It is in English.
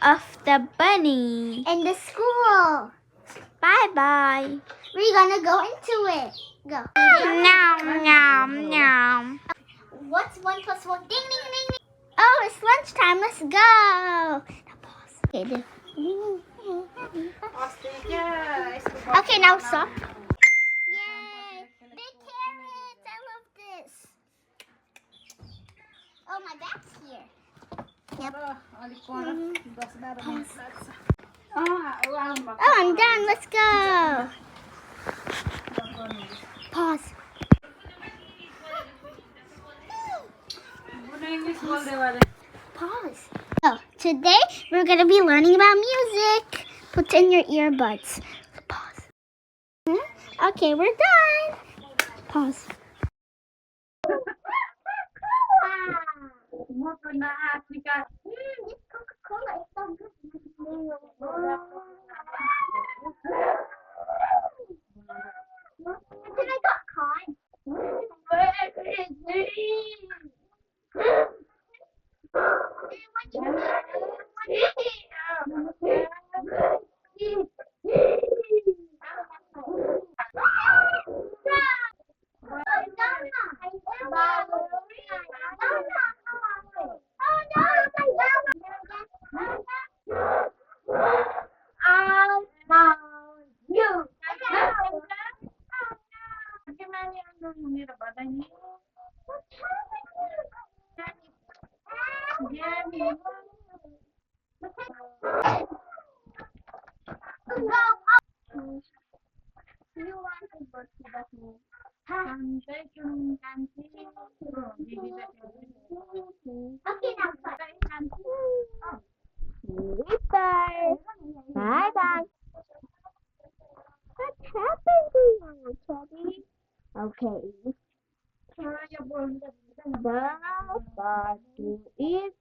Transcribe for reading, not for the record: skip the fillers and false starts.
of the bunny. In the school. Bye-bye. We're gonna go into it. Go. Nom, nom, nom. What's 1 plus 1? Ding, ding, ding, ding. Oh, it's lunchtime. Let's go. Now pause. Okay, okay, now stop. Yay. Big carrots. I love this. Oh, my back's here. Yep. Oh, I'm done. Let's go. Pause. Pause. So, today we're going to be learning about music. Put in your earbuds. Pause. Okay, we're done. Pause. This Coca-Cola is so good. Then I got caught. Bye-bye. What happened to you, Teddy? Okay. The party is